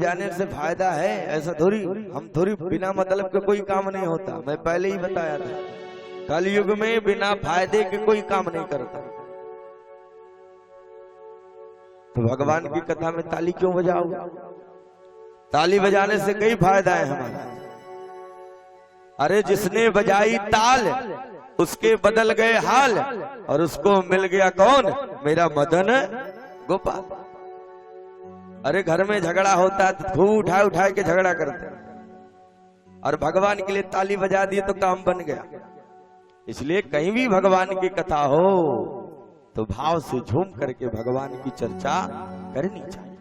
बजाने से फायदा है, ऐसा थोड़ी, हम थोड़ी बिना मतलब के कोई काम नहीं होता। मैं पहले ही बताया था, कलयुग में बिना फायदे के कोई काम नहीं करता। तो भगवान की कथा में ताली क्यों बजाओ? ताली बजाने से कई फायदा है हमारा। अरे जिसने बजाई ताल उसके बदल गए हाल, और उसको मिल गया कौन? मेरा मदन गोपाल। अरे घर में झगड़ा होता है तो खूब उठा उठा के झगड़ा करते हैं, और भगवान के लिए ताली बजा दिए तो काम बन गया। इसलिए कहीं भी भगवान की कथा हो तो भाव से झूम करके भगवान की चर्चा करनी चाहिए।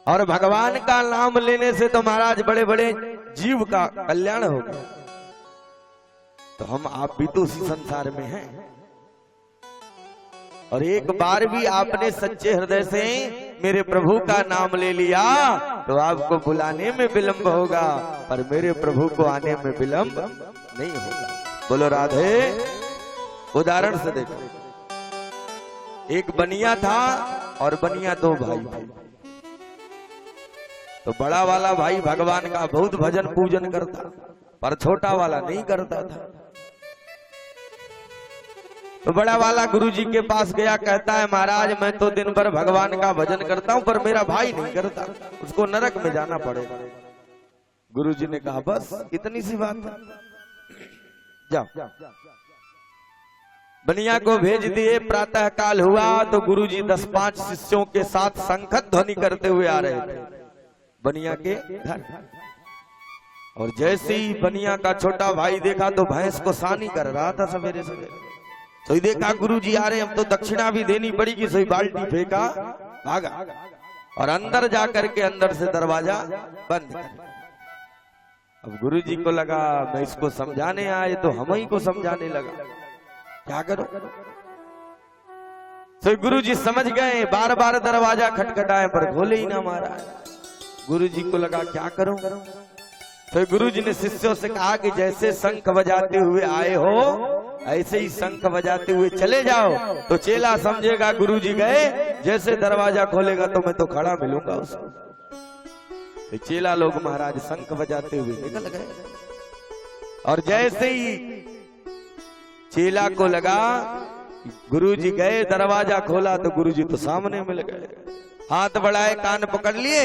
और भगवान का नाम लेने से तो महाराज बड़े बड़े जीव का कल्याण होगा। तो हम आप भी तो उसी संसार में हैं, और एक बार भी आपने सच्चे हृदय से मेरे प्रभु का नाम ले लिया तो आपको बुलाने में विलंब होगा, पर मेरे प्रभु को आने में विलंब नहीं होगा। बोलो राधे। उदाहरण से देखो, एक बनिया था और बनिया दो भाई थे। तो बड़ा वाला भाई भगवान का बहुत भजन पूजन करता, पर छोटा वाला नहीं करता था। तो बड़ा वाला गुरुजी के पास गया, कहता है महाराज मैं तो दिन भर भगवान का भजन करता हूं, पर मेरा भाई नहीं करता, उसको नरक में जाना पड़ेगा। गुरुजी ने कहा बस इतनी सी बात है, जाओ। बनिया को भेज दिए। प्रातः काल हुआ तो गुरुजी 10-5 शिष्यों के साथ शंखत ध्वनि करते हुए आ रहे थे बनिया के घर। और जैसे ही बनिया का छोटा भाई देखा तो भैंस को सानी कर रहा था सवेरे सवेरे। तो देखा गुरुजी आ रहे, हम तो दक्षिणा भी देनी पड़ेगी, सोई बाल्टी फेंका, भागा और अंदर जाकर के अंदर से दरवाजा बंद कर। अब गुरुजी को लगा मैं इसको समझाने आए तो हम ही को समझाने लगा, क्या करो। तो गुरुजी समझ गए, बार बार दरवाजा खटखटाए पर खोले ही ना महाराज। गुरुजी को लगा क्या करूं। तो गुरुजी ने शिष्यों से कहा कि जैसे शंख बजाते हुए आए हो ऐसे ही शंख बजाते हुए चले जाओ। तो चेला समझेगा गुरुजी गए, जैसे दरवाजा खोलेगा तो मैं तो खड़ा मिलूंगा उसको। तो चेला लोग महाराज शंख बजाते हुए निकल गए। और जैसे ही चेला को लगा गुरुजी गए, दरवाजा खोला तो गुरुजी तो सामने मिल गए। हाथ बढ़ाए, कान पकड़ लिए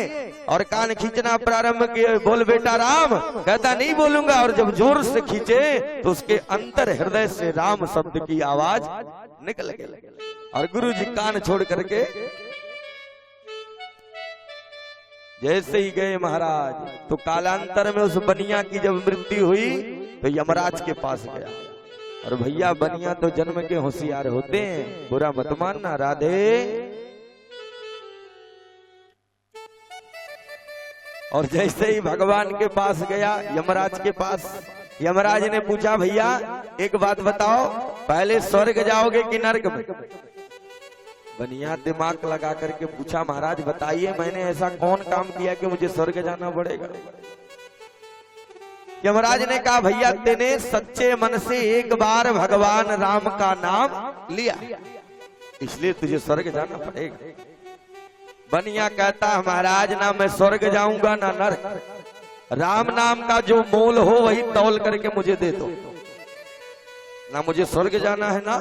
और कान खींचना प्रारंभ किए। बोल बेटा राम। कहता नहीं बोलूंगा। और जब जोर से खींचे तो उसके अंतर हृदय से राम शब्द की आवाज निकल गई। और गुरुजी कान छोड़ करके जैसे ही गए महाराज, तो कालांतर में उस बनिया की जब मृत्यु हुई तो यमराज के पास गया। और भैया बनिया तो जन्म के होशियार होते हैं, बुरा मत मानना। राधे। और जैसे ही भगवान के पास गया, यमराज के पास, यमराज ने पूछा भैया एक बात बताओ, पहले स्वर्ग जाओगे कि नरक में? बनिया दिमाग लगा करके पूछा महाराज बताइए मैंने ऐसा कौन काम किया कि मुझे स्वर्ग जाना पड़ेगा? यमराज ने कहा भैया तेने सच्चे मन से एक बार भगवान राम का नाम लिया, इसलिए तुझे स्वर्ग जाना पड़ेगा। बनिया कहता महाराज ना मैं स्वर्ग जाऊंगा ना नरक, राम नाम का जो मोल हो वही तौल करके मुझे दे दो, ना मुझे स्वर्ग जाना है ना।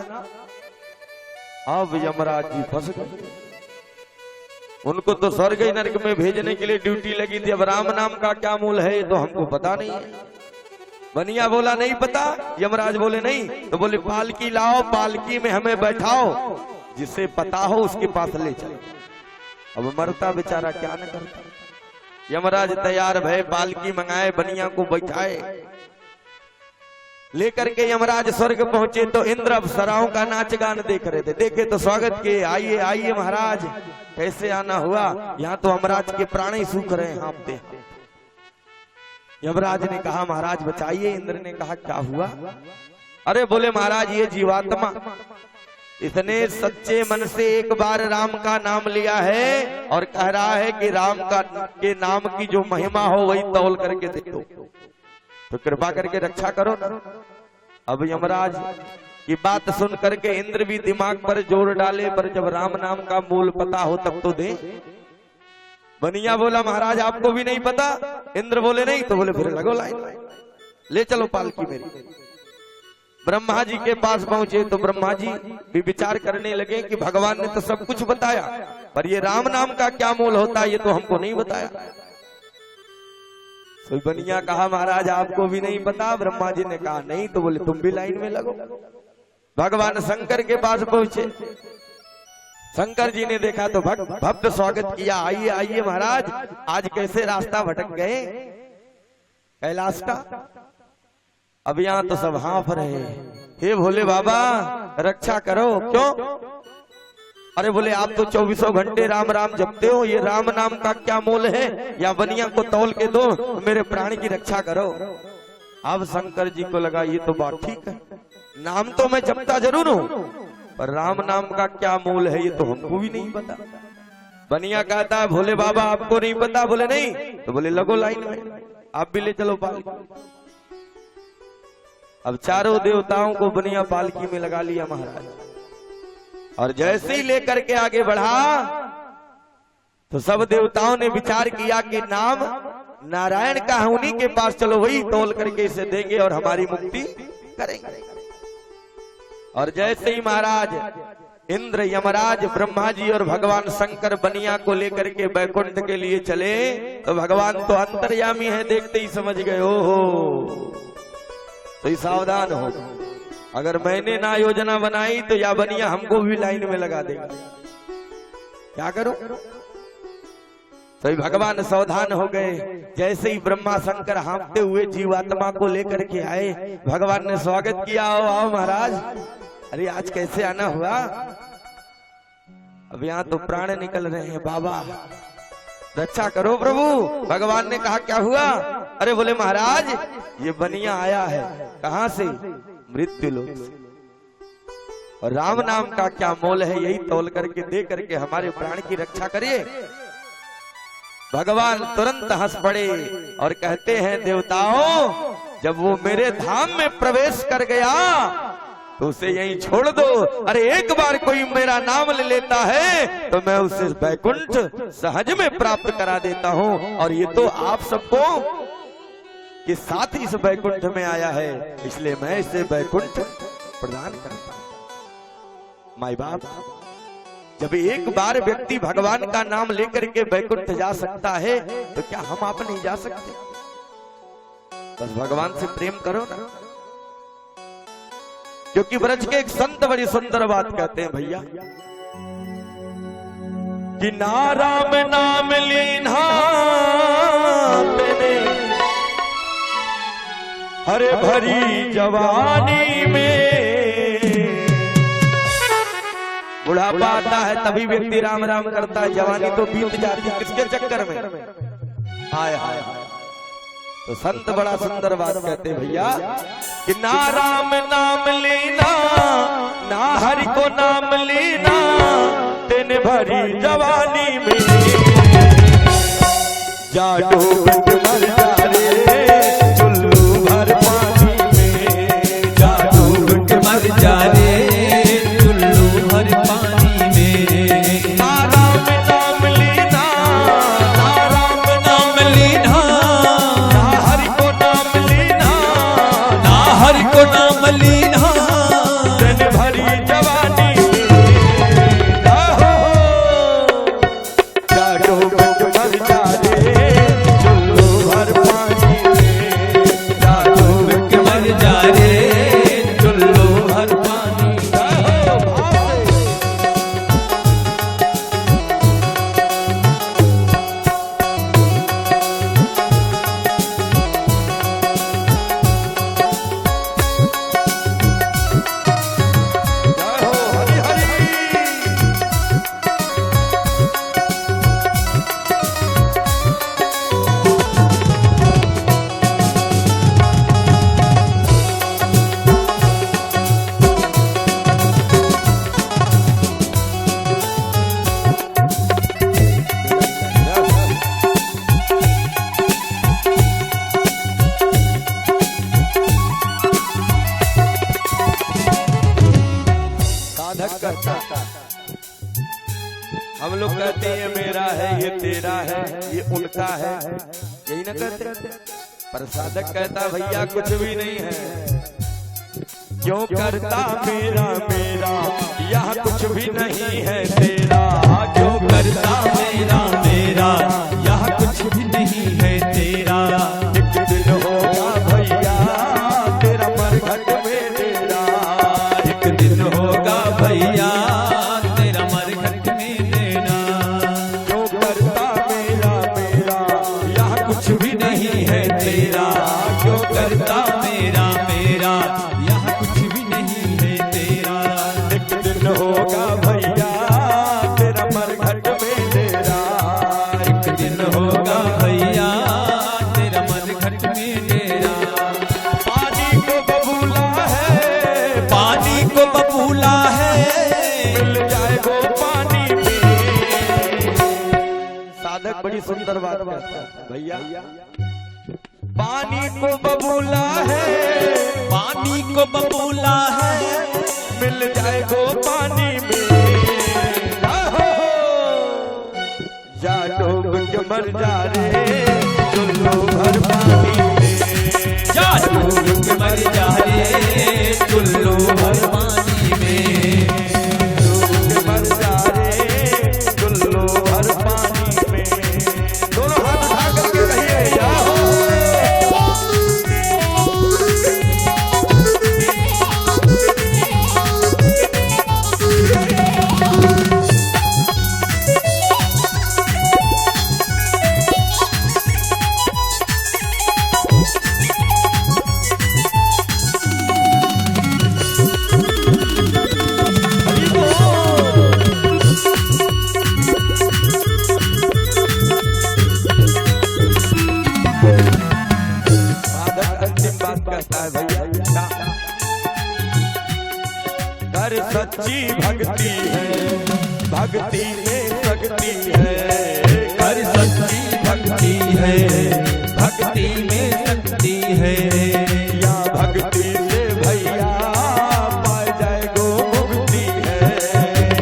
अब यमराज जी फंस गए। उनको तो स्वर्ग ही नरक में भेजने के लिए ड्यूटी लगी थी, अब राम नाम का क्या मूल है ये तो हमको पता नहीं है। बनिया बोला नहीं पता। यमराज बोले नहीं, तो बोले पालकी लाओ, पालकी में हमें बैठाओ, जिसे पता हो उसके पास ले चलो। अब मरता बेचारा क्या न करता। यमराज तैयार भय, पालकी मंगाए, बनिया को बैठाए, लेकर के यमराज स्वर्ग पहुंचे तो इंद्र अप्सराओं का नाच गान देख रहे थे। देखे तो स्वागत किए, आइए आइए महाराज, कैसे आना हुआ? यहाँ तो यमराज के प्राण ही सूख रहे हैं, हाँफते। यमराज ने कहा महाराज बचाइए। इंद्र ने कहा क्या हुआ? अरे बोले महाराज ये जीवात्मा इतने सच्चे मन से एक बार राम का नाम लिया है और कह रहा है कि राम का के नाम की जो महिमा हो वही तौल करके दे दो, तो कृपा करके रक्षा करो ना। अब यमराज की बात सुन करके इंद्र भी दिमाग पर जोर डाले, पर जब राम नाम का मूल पता हो तब तो दे। बनिया बोला महाराज आपको भी नहीं पता। इंद्र बोले नहीं, तो बोले फिर लगो लाइन, ले चलो पालकी मेरी। ब्रह्मा जी के पास पहुंचे तो ब्रह्मा जी भी विचार करने लगे कि भगवान ने तो सब कुछ बताया, पर ये राम नाम का क्या मोल होता है ये तो हमको नहीं बताया। तो बनिया कहा महाराज आपको भी नहीं पता। ब्रह्मा जी ने कहा नहीं, तो बोले तुम भी लाइन में लगो। भगवान शंकर के पास पहुंचे। शंकर जी ने देखा तो भक्त स्वागत किया, आइए आइए महाराज, आज कैसे रास्ता भटक गए कैलाश का। अब यहाँ तो सब हाँफ रहे, हे भोले बाबा रक्षा करो। क्यों? अरे बोले आप तो 24 घंटे राम राम जपते हो, ये राम नाम का क्या मोल है, या बनिया को तौल के दो, मेरे प्राण की रक्षा करो। अब शंकर जी को लगा ये तो बात ठीक है, नाम तो मैं जपता जरूर हूँ, पर राम नाम का क्या मोल है ये तो हमको भी नहीं पता। बनिया कहता है भोले बाबा आपको नहीं पता? बोले नहीं, तो बोले लगो लाइन में, आप भी ले चलो पालकी। अब चारों देवताओं को बनिया पालकी में लगा लिया महाराज, और जैसे ही लेकर के आगे बढ़ा तो सब देवताओं ने विचार किया कि नाम नारायण का है, उन्हीं के पास चलो, वही तोल करके इसे देंगे और हमारी मुक्ति करेंगे। और जैसे ही महाराज इंद्र, यमराज, ब्रह्मा जी और भगवान शंकर बनिया को लेकर के बैकुंठ के लिए चले, तो भगवान तो अंतर्यामी है, देखते ही समझ गए ओहो, तो सावधान हो, अगर मैंने ना योजना बनाई तो या बनिया हमको भी लाइन में लगा देगा, क्या करूं। तो भगवान सावधान हो गए। जैसे ही ब्रह्मा शंकर हाँफते हुए जीवात्मा को लेकर के आए, भगवान ने स्वागत किया, आओ आओ महाराज, अरे आज कैसे आना हुआ। अब यहाँ तो प्राण निकल रहे हैं, बाबा रक्षा करो प्रभु। भगवान ने कहा क्या हुआ? अरे बोले महाराज ये बनिया आया है, कहां से? मृत्यु लोक से, और राम नाम का क्या मोल है यही तौल करके दे करके हमारे प्राण की रक्षा करिए। भगवान तुरंत हंस पड़े और कहते हैं देवताओं, जब वो मेरे धाम में प्रवेश कर गया तो उसे यहीं छोड़ दो। अरे एक बार कोई मेरा नाम ले लेता है तो मैं उसे बैकुंठ सहज में प्राप्त करा देता हूँ, और ये तो आप सबको के साथ ही इस बैकुंठ में आया है, इसलिए मैं इसे बैकुंठ प्रदान करता हूँ। माई बाप, जब एक बार व्यक्ति भगवान का नाम लेकर के बैकुंठ जा सकता है तो क्या हम आप नहीं जा सकते? बस भगवान से प्रेम करो ना। क्योंकि ब्रज के एक संत बड़ी सुंदर बात कहते हैं भैया, कि ना राम नाम लीन्हा मैंने हरे भरी जवानी में। बुढ़ापा आता है तभी व्यक्ति राम राम करता है, जवानी तो बीत जाती है किसके चक्कर में? हाय हाय हाय। तो संत बड़ा सुंदर बात कहते हैं भैया, कि ना राम नाम लेना, ना हरि को नाम लेना, तेने भरी जवानी में जा डूब मर जा रे चुल्लू भर पानी में, जा डूब मर जा रे चुल्लू भर पानी में। ना राम नाम लेना, ना राम नाम लेना, ना हरि को नाम लेना, ना हरि को नाम लेना, तेने भरी जवानी जा डूब मर जा रे चुल्लू तेरा है, ये उनका है, यही ना कहते। पर साधक कहता भैया कुछ भी नहीं है, क्यों करता मेरा मेरा, यह कुछ भी नहीं है तेरा। क्यों करता मेरा मेरा, यह कुछ भी नहीं है तेरा। एक दिन होगा भैया तेरा मरघट में डेरा, एक दिन होगा भैया तेरा मरघट में डेरा। क्यों करता मेरा मेरा, यह कुछ भी नहीं है तेरा। क्यों करता मेरा मेरा, यह कुछ भी नहीं है तेरा। एक दिन होगा भैया तेरा मरघट में डेरा, एक दिन होगा भैया तेरा मरघट में डेरा। पानी को बबूला है, पानी को बबूला है, मिल जाए वो पानी में। साधक बड़ी सुंदर बात कहता है भैया, पानी को बबूला है, पानी को बबूला है, मिल जाए वो पानी में। आहो, जा डूब के मर जा रे चुल्लू भर पानी में। जा डूब के मर जा रे चुल्लू भर पानी में। डूब के मर जा रे चुल्लू भर पानी में। दोनों हाथ उठा करके कहिए जाओ। कर सच्ची भक्ति है, भक्ति में शक्ति है। कर सच्ची भक्ति है, भक्ति में शक्ति है। या भक्ति से भैया पाए जाए गो मुक्ति है।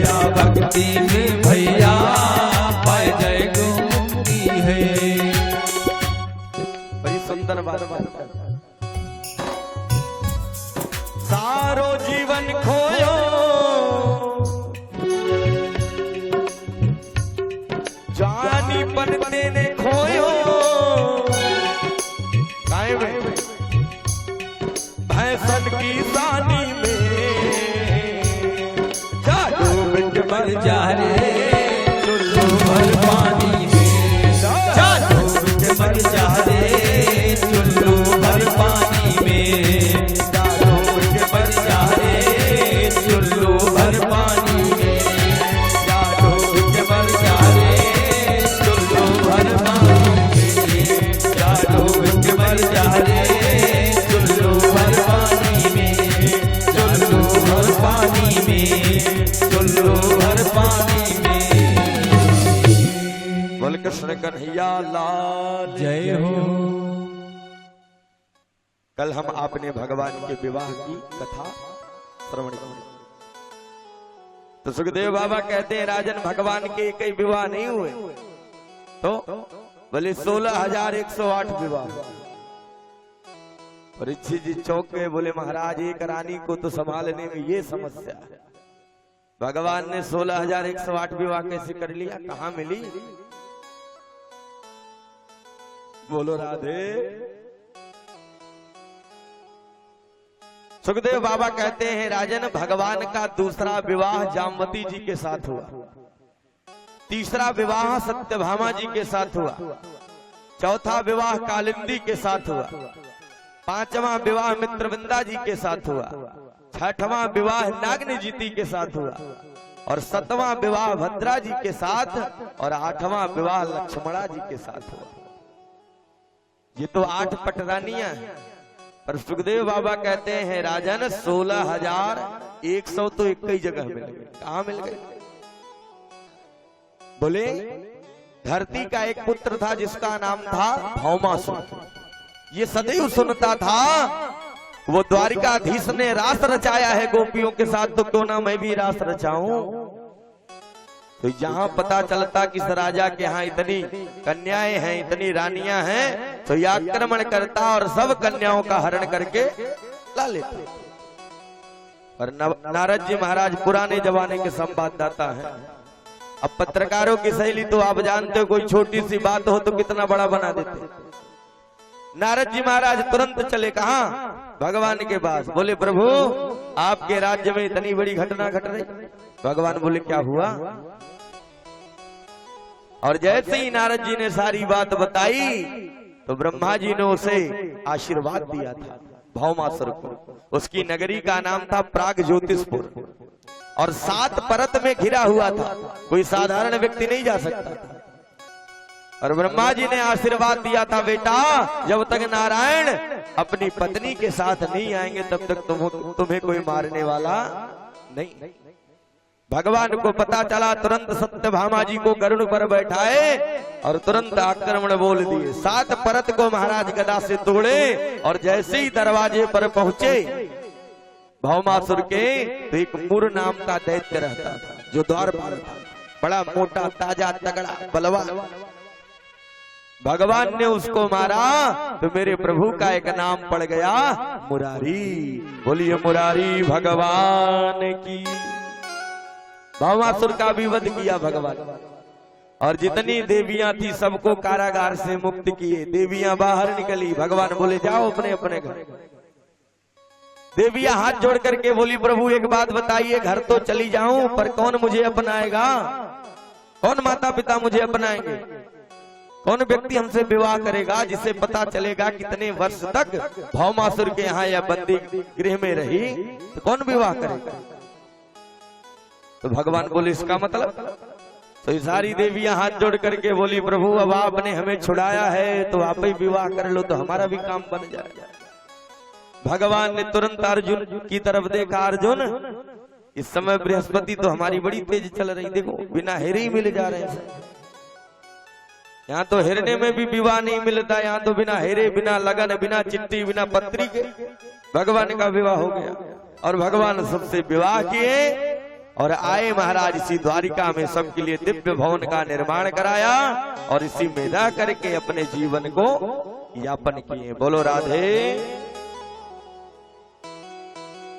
या भक्ति में भैया पाए जाए गो मुक्ति है। बड़ी सुंदर बात। सारो जीवन खोयो जानी पर तेने खोयो, काहे में भैंसन की सानी में। जा डूब के मर जा रे चुल्लू भर पानी में। जा डूब के मर जा रे चुल्लू भर पानी में। जा डूब के मर जा रे चुल्लू भर पानी में। जा डूब के मर जा रे चुल्लू भर पानी में। जा डूब के मर जा रे चुल्लू भर पानी में। चुल्लू भर पानी में। चुल्लू भर पानी में। बोल कृष्ण कन्हैया लाल जय हो। कल हम आपने भगवान के विवाह की कथा श्रवण की। तो सुखदेव बाबा कहते हैं राजन भगवान के कई विवाह नहीं हुए, तो बोले 16,108 विवाह। परीक्षित जी चौंक गए, बोले महाराज एक रानी को तो संभालने में ये समस्या है, भगवान ने 16,108 विवाह कैसे कर लिया, कहाँ मिली? बोलो राधे। सुखदेव बाबा कहते हैं राजन भगवान का दूसरा विवाह जामवती जी के साथ हुआ, तीसरा विवाह सत्यभामा जी के साथ हुआ, चौथा विवाह कालिंदी के साथ हुआ, पांचवा विवाह मित्रविंदा जी के साथ हुआ, छठवां विवाह नागनिजीति के साथ हुआ, और सातवां विवाह भद्रा जी के साथ, और आठवां विवाह लक्ष्मणा जी के साथ हुआ। ये तो 8 पटरानियां हैं, पर सुखदेव बाबा कहते हैं राजन 16,100 तो एक ही जगह मिल गए। कहाँ मिल गए? बोले धरती का एक पुत्र था जिसका नाम था भौमासुर। ये सदैव सुनता था वो द्वारिकाधीश ने रास रचाया है गोपियों के साथ, तो क्यों ना मैं भी रास रचाऊं। तो यहाँ पता चलता कि इस राजा के यहाँ इतनी कन्याएं हैं, इतनी रानियां हैं, तो यह आक्रमण करता और सब कन्याओं का हरण करके ला लेता। पर नारद जी महाराज पुराने जमाने के संवाददाता हैं। अब पत्रकारों की शैली तो आप जानते हो, कोई छोटी सी बात हो तो कितना बड़ा बना देते। नारद जी महाराज तुरंत चले कहा भगवान के पास, बोले प्रभु आपके राज्य में इतनी बड़ी घटना घट रही। भगवान बोले क्या हुआ? और जैसे ही नारद जी ने सारी बात बताई तो ब्रह्मा जी ने उसे आशीर्वाद दिया था भौमासुर को। उसकी नगरी का नाम था प्राग ज्योतिषपुर और 7 परत में घिरा हुआ था, कोई साधारण व्यक्ति नहीं जा सकता था। और ब्रह्मा जी ने आशीर्वाद दिया था, बेटा जब तक नारायण अपनी पत्नी के साथ नहीं आएंगे तब तक तुम्हें कोई मारने वाला नहीं। भगवान को पता चला, तुरंत सत्यभामा जी को गरुड़ पर बैठाए और तुरंत आक्रमण बोल दिए। 7 परत को महाराज गदा से तोड़े और जैसे ही दरवाजे पर पहुंचे भौमासुर के, तो एक मुर नाम का दैत्य रहता था जो द्वारपाल था, बड़ा मोटा ताजा तगड़ा बलवान। भगवान ने उसको मारा तो मेरे प्रभु का एक नाम पड़ गया मुरारी। बोलिए मुरारी भगवान की। भौमासुर का भी वध किया भगवान और जितनी देवियां थी सबको कारागार से मुक्त किए। देवियां बाहर निकली, भगवान बोले जाओ अपने अपने घर। देवियां हाथ जोड़ करके बोली प्रभु एक बात बताइए, घर तो चली जाऊं पर कौन मुझे अपनाएगा? कौन माता पिता मुझे अपनाएंगे? कौन व्यक्ति हमसे विवाह करेगा जिसे पता चलेगा कितने वर्ष तक भौमासुर के यहाँ या बंदी गृह में रही, तो कौन विवाह करेगा? तो भगवान बोले इसका मतलब? तो ये सारी देवियां हाथ जोड़ करके बोली प्रभु अब आपने हमें छुड़ाया है तो आप ही विवाह कर लो तो हमारा भी काम बन जाएगा। भगवान ने तुरंत अर्जुन की तरफ देखा, अर्जुन इस समय बृहस्पति तो हमारी बड़ी तेज चल रही, देखो बिना हेरे ही मिल जा रहे हैं। यहाँ तो हेरने में भी विवाह नहीं मिलता, यहाँ तो बिना हेरे, बिना लगन, बिना चिट्ठी, बिना पत्री के भगवान का विवाह हो गया। और भगवान सबसे विवाह किए और आए महाराज इसी द्वारिका में सबके लिए दिव्य भवन का निर्माण कराया और इसी में रह करके अपने जीवन को यापन किए। बोलो राधे।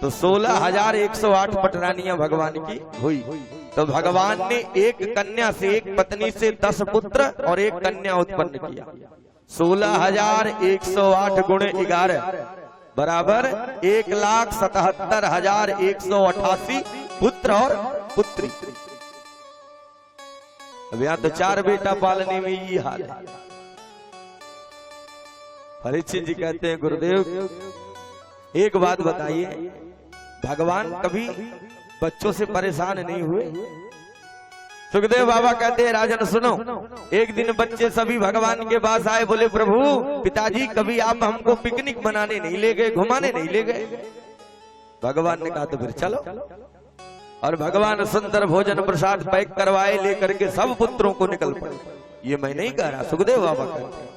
तो 16,108 पटरानियां भगवान की हुई। तो भगवान ने एक कन्या से, एक पत्नी से 10 पुत्र और एक कन्या उत्पन्न किया। 16,108 गुणे 11 बराबर 1,77,188 पुत्र और पुत्री। अब यहाँ तो 4 बेटा पालने में ये हाल है। परीक्षित जी कहते हैं गुरुदेव एक बात बताइए, भगवान कभी बच्चों से परेशान नहीं हुए? सुखदेव बाबा कहते हैं राजन सुनो, एक दिन बच्चे सभी भगवान के पास आए, बोले प्रभु पिताजी कभी आप हमको पिकनिक मनाने नहीं ले गए, घुमाने नहीं ले गए। भगवान ने कहा तो फिर चलो। और भगवान सुंदर भोजन प्रसाद पैक करवाए, लेकर के सब पुत्रों को निकल पड़े। ये मैं नहीं कह रहा, सुखदेव बाबा कहते हैं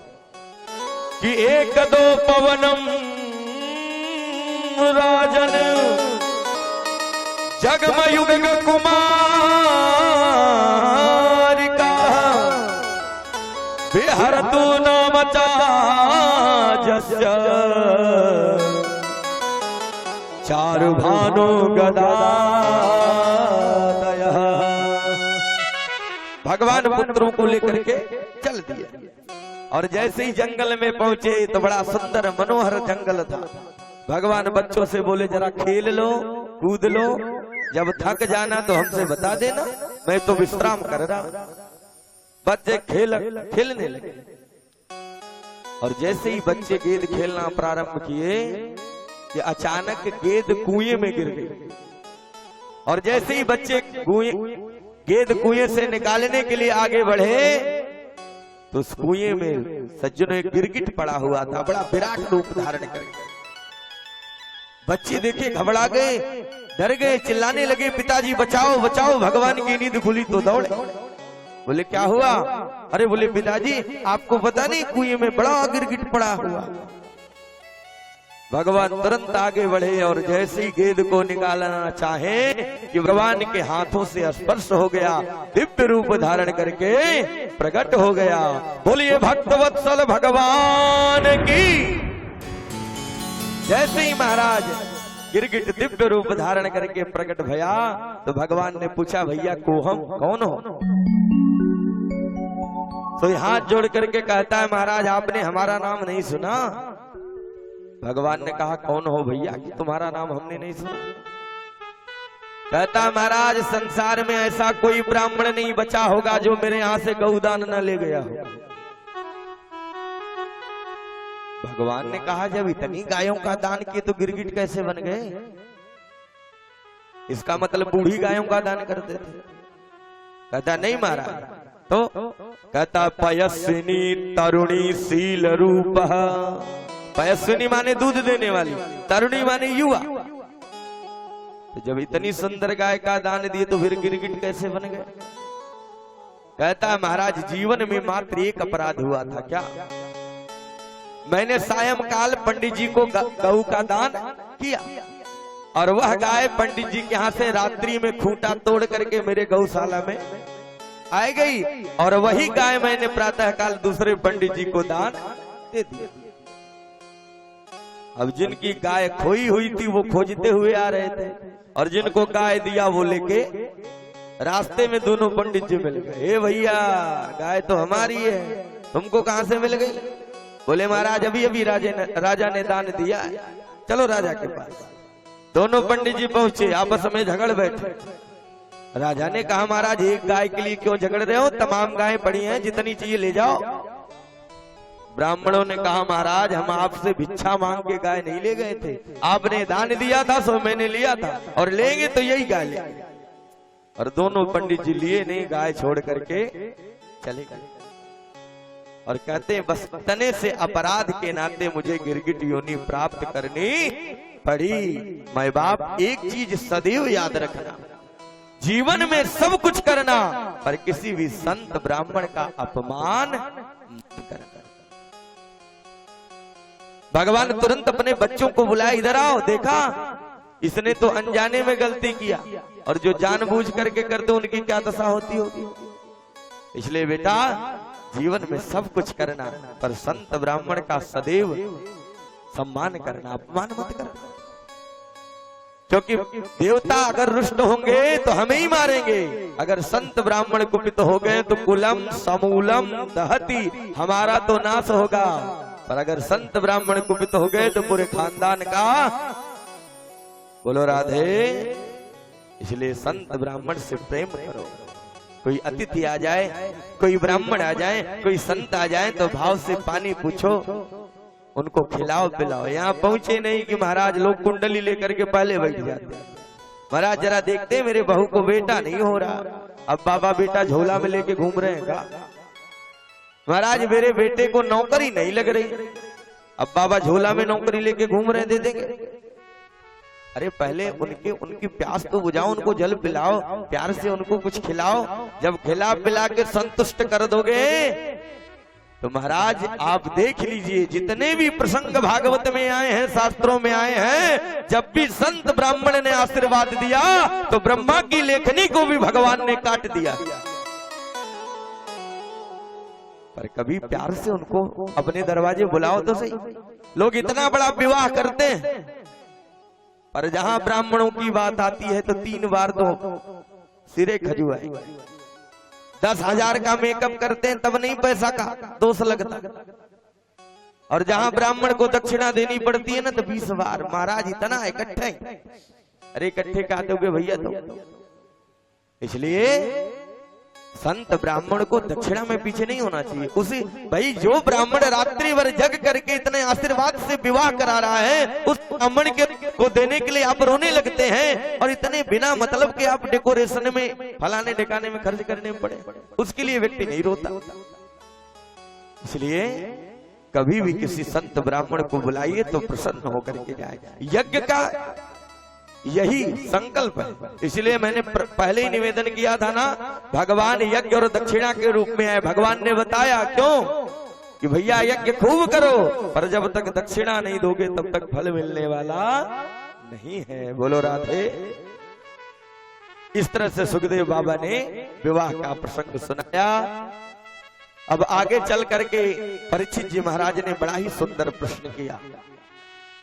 कि 1-2 पवनम राजन जगमयुग कुमार का बिहर तू नाम चाजस्य चारु भानु गदादय। भगवान पुत्रों को लेकर के चल दिए और जैसे ही जंगल में पहुंचे तो बड़ा सुंदर मनोहर जंगल था। भगवान बच्चों से बोले जरा खेल लो, कूद लो, जब थक जाना तो हमसे बता देना, मैं तो विश्राम कर रहा। बच्चे खेलने लगे और जैसे ही बच्चे गेंद खेलना प्रारंभ किए कि अचानक गेंद कुएं में गिर गई। और जैसे ही बच्चे गेंद कुएं से निकालने के लिए आगे बढ़े तो उस कुएं में सज्जनों एक गिरगिट पड़ा हुआ था, बड़ा विराट रूप धारण करके। बच्चे देखे घबरा गए, डर गए, चिल्लाने लगे पिताजी बचाओ बचाओ। भगवान की नींद खुली तो दौड़े, बोले क्या हुआ? अरे बोले पिताजी आपको पता नहीं कुएं में बड़ा गिरगिट पड़ा हुआ। भगवान तुरंत आगे बढ़े और जैसे ही गेंद को निकालना चाहे कि भगवान के हाथों से स्पर्श हो गया, दिव्य रूप धारण करके प्रकट हो गया। बोलिए भक्तवत्सल भगवान की। जैसे ही महाराज गिरगिट दिव्य रूप धारण करके प्रकट भया तो भगवान ने पूछा, भैया कोहम कौन हो? तो हाथ जोड़ करके कहता है, महाराज आपने हमारा नाम नहीं सुना? भगवान ने कहा, कौन हो भैया कि तुम्हारा नाम हमने नहीं सुना? कहता, महाराज संसार में ऐसा कोई ब्राह्मण नहीं बचा होगा जो मेरे यहां से गौदान न ले गया हो। भगवान ने कहा, जब इतनी गायों का दान किए तो गिरगिट कैसे बन गए? इसका मतलब बूढ़ी गायों का दान करते थे। कहता, नहीं महाराज। तो कहता, पयस्विनी तरुणी शील रूप। पयस्विनी माने दूध देने वाली, तरुणी माने युवा। तो जब इतनी सुंदर गाय का दान दिए तो फिर गिरगिट कैसे बन गए? कहता, महाराज जीवन में मात्र एक अपराध हुआ था। क्या? मैंने सायंकाल पंडित जी को गऊ का दान किया और वह गाय पंडित जी के यहाँ से रात्रि में खूंटा तोड़ करके मेरे गौशाला में आ गई और वही गाय मैंने प्रातःकाल दूसरे पंडित जी को दान दे दी। अब जिनकी गाय खोई हुई थी वो खोजते हुए आ रहे थे और जिनको गाय दिया वो लेके रास्ते में दोनों पंडित जी मिल गए। ए भैया, गाय तो हमारी है, तुमको कहां से मिल गई? बोले, महाराज अभी अभी राजा ने दान दिया, चलो राजा के पास। दोनों पंडित जी पहुंचे, आपस में झगड़ बैठे। राजा ने कहा, महाराज एक गाय के लिए क्यों झगड़ रहे हो? तमाम गायें पड़ी हैं, जितनी चाहिए ले जाओ। ब्राह्मणों ने कहा, महाराज हम आपसे भिक्षा मांग के गाय नहीं ले गए थे, आपने दान दिया था सो मैंने लिया था और लेंगे तो यही गाय लेंगे। और दोनों पंडित जी लिए नहीं, गाय छोड़ करके चले गए और कहते हैं, बस तने से अपराध के नाते मुझे गिरगिट योनि प्राप्त करनी पड़ी। माय बाप, एक चीज सदैव याद रखना, जीवन में सब कुछ करना पर किसी भी संत ब्राह्मण का अपमान मत करना। भगवान तुरंत अपने बच्चों को बुलाया, इधर आओ। देखा, इसने तो अनजाने में गलती किया और जो जानबूझ करके करते उनकी क्या दशा होती होगी। इसलिए बेटा जीवन में सब कुछ करना पर संत ब्राह्मण का सदैव सम्मान करना, अपमान मत करना। क्योंकि देवता अगर रुष्ट होंगे तो हमें ही मारेंगे, अगर संत ब्राह्मण कुपित हो गए तो कुलम समूलम दहती, हमारा तो नाश होगा। पर अगर संत ब्राह्मण कुपित हो गए तो पूरे खानदान का। बोलो राधे। इसलिए संत ब्राह्मण से प्रेम करो। कोई अतिथि आ जाए, कोई ब्राह्मण आ जाए, कोई संत आ जाए तो भाव से पानी पूछो, उनको खिलाओ पिलाओ। यहाँ पहुंचे नहीं कि महाराज लोग कुंडली लेकर के पहले बैठ जाते। महाराज जरा देखते मेरे बहू को बेटा नहीं हो रहा, अब बाबा बेटा झोला में लेके घूम रहे हैं का? महाराज मेरे बेटे को नौकरी नहीं लग रही, अब बाबा झोला में नौकरी लेके घूम रहे, दे देंगे? अरे पहले उनकी प्यास तो बुझाओ, उनको जल पिलाओ, प्यार से उनको कुछ खिलाओ। जब खिला पिला के संतुष्ट कर दोगे तो महाराज आप देख लीजिए, जितने भी प्रसंग भागवत में आए हैं, शास्त्रों में आए हैं, जब भी संत ब्राह्मण ने आशीर्वाद दिया तो ब्रह्मा की लेखनी को भी भगवान ने काट दिया। पर कभी प्यार से उनको अपने दरवाजे बुलाओ तो सही। लोग इतना बड़ा विवाह करते हैं पर जहां ब्राह्मणों की बात आती है तो 3 बार तो सिरे खजुआए। 10,000 का मेकअप करते हैं तब नहीं पैसा का दोष लगता, और जहां ब्राह्मण को दक्षिणा देनी पड़ती है ना तो 20 बार। महाराज इतना इकट्ठे, अरे इकट्ठे का दोगे भैया? तो इसलिए संत ब्राह्मण को दक्षिणा में पीछे नहीं होना चाहिए। उसी भाई जो ब्राह्मण रात्रि भर जग करके इतने आशीर्वाद से विवाह करा रहा है, उस ब्राह्मण को देने के लिए आप रोने लगते हैं और इतने बिना मतलब के आप डेकोरेशन में फलाने ठिकाने में खर्च करने पड़े, उसके लिए व्यक्ति नहीं रोता। इसलिए कभी भी किसी संत ब्राह्मण को बुलाइए तो प्रसन्न होकर के जाए। यज्ञ का यही संकल्प है। इसलिए मैंने पहले ही निवेदन किया था ना, भगवान यज्ञ और दक्षिणा के रूप में है। भगवान ने बताया क्यों कि भैया यज्ञ खूब करो, पर जब तक दक्षिणा नहीं दोगे तब तक फल मिलने वाला नहीं है। बोलो राधे। इस तरह से सुखदेव बाबा ने विवाह का प्रसंग सुनाया। अब आगे चल करके परीक्षित जी महाराज ने बड़ा ही सुंदर प्रश्न किया।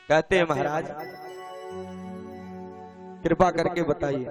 कहते हैं महाराज कृपा करके बताइए